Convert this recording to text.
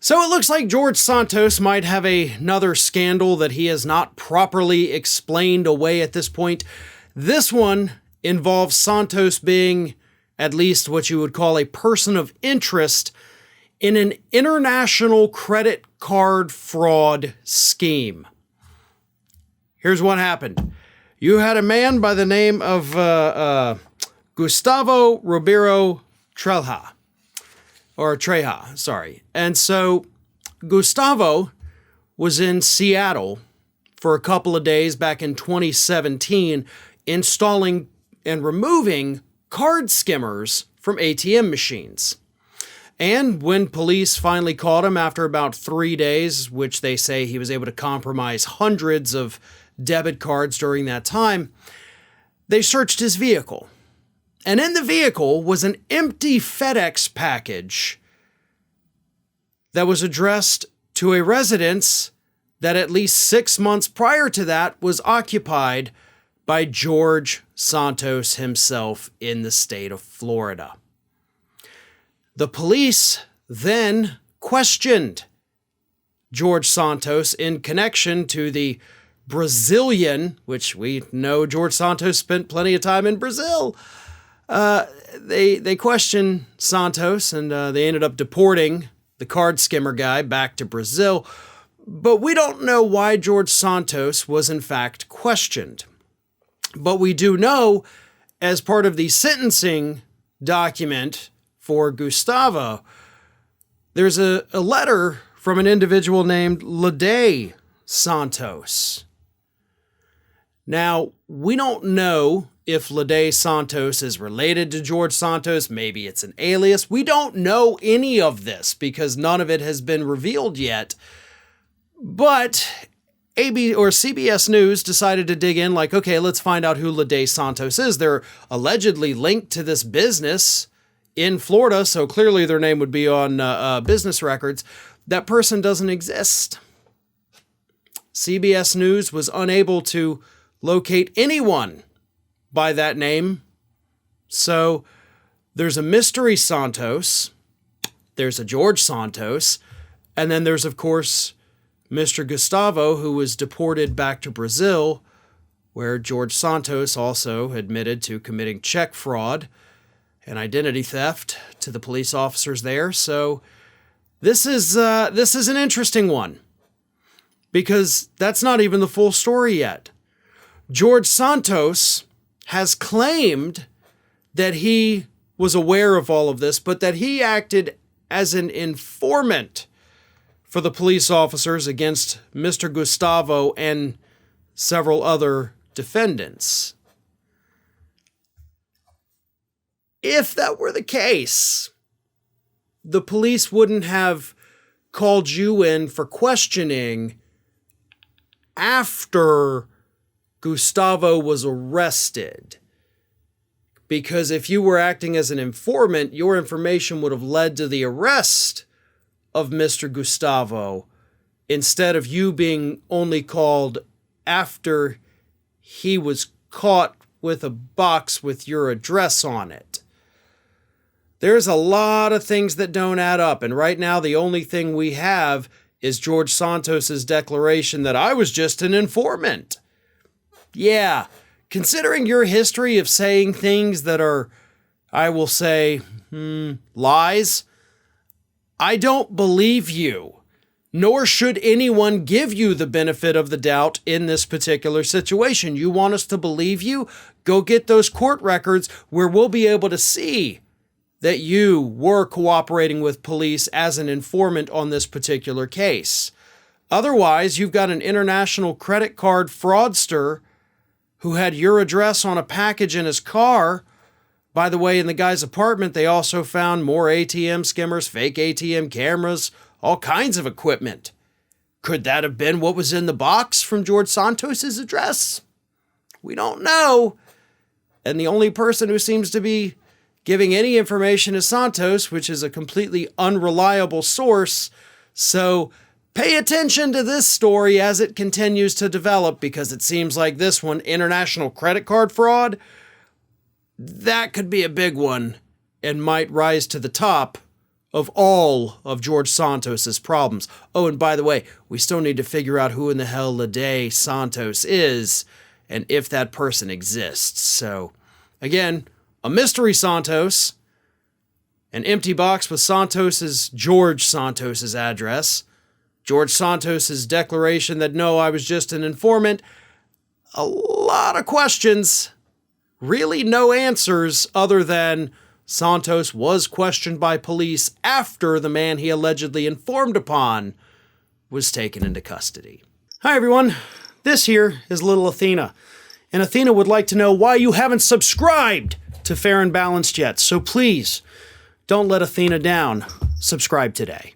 So it looks like George Santos might have another scandal that he has not properly explained away at this point. This one involves Santos being at least what you would call a person of interest in an international credit card fraud scheme. Here's what happened. You had a man by the name of Gustavo Roberto Tr. And so Gustavo was in Seattle for a couple of days back in 2017, installing and removing card skimmers from ATM machines. And when police finally caught him after about 3 days, which they say he was able to compromise hundreds of debit cards during that time, they searched his vehicle. And in the vehicle was an empty FedEx package that was addressed to a residence that at least 6 months prior to that was occupied by George Santos himself in the state of Florida. The police then questioned George Santos in connection to the Brazilian, which we know George Santos spent plenty of time in Brazil. They questioned Santos and they ended up deporting the card skimmer guy back to Brazil. But we don't know why George Santos was in fact questioned. But we do know, as part of the sentencing document for Gustavo, there's a letter from an individual named Lede Santos. Now, we don't know if Lede Santos is related to George Santos. Maybe it's an alias. We don't know any of this because none of it has been revealed yet. But AB or CBS News decided to dig in like, okay, let's find out who Lede Santos is. They're allegedly linked to this business in Florida, so clearly their name would be on business records. That person doesn't exist. CBS News was unable to locate anyone by that name. So there's a mystery Santos, there's a George Santos, and then there's, of course, Mr. Gustavo, who was deported back to Brazil, where George Santos also admitted to committing check fraud and identity theft to the police officers there. So this is an interesting one because that's not even the full story yet. George Santos has claimed that he was aware of all of this, but that he acted as an informant for the police officers against Mr. Gustavo and several other defendants. If that were the case, the police wouldn't have called you in for questioning after Gustavo was arrested. Because if you were acting as an informant, your information would have led to the arrest of Mr. Gustavo instead of you being only called after he was caught with a box with your address on it. There's a lot of things that don't add up, and right now the only thing we have is George Santos's declaration that I was just an informant. Yeah, considering your history of saying things that are, I will say, lies, I don't believe you, nor should anyone give you the benefit of the doubt in this particular situation. You want us to believe you? Go get those court records where we'll be able to see that you were cooperating with police as an informant on this particular case. Otherwise, you've got an international credit card fraudster who had your address on a package in his car. By the way, in the guy's apartment, they also found more ATM skimmers, fake ATM cameras, all kinds of equipment. Could that have been what was in the box from George Santos's address? We don't know. And the only person who seems to be giving any information is Santos, which is a completely unreliable source. So pay attention to this story as it continues to develop, because it seems like this one, international credit card fraud, that could be a big one and might rise to the top of all of George Santos's problems. Oh, and by the way, we still need to figure out who in the hell Lede Santos is and if that person exists. So, again, a mystery Santos, an empty box with George Santos's address, George Santos's declaration that no, I was just an informant, a lot of questions, really no answers other than Santos was questioned by police after the man he allegedly informed upon was taken into custody. Hi everyone, this here is little Athena, and Athena would like to know why you haven't subscribed to Fair and Balanced yet, so please, don't let Athena down. Subscribe today.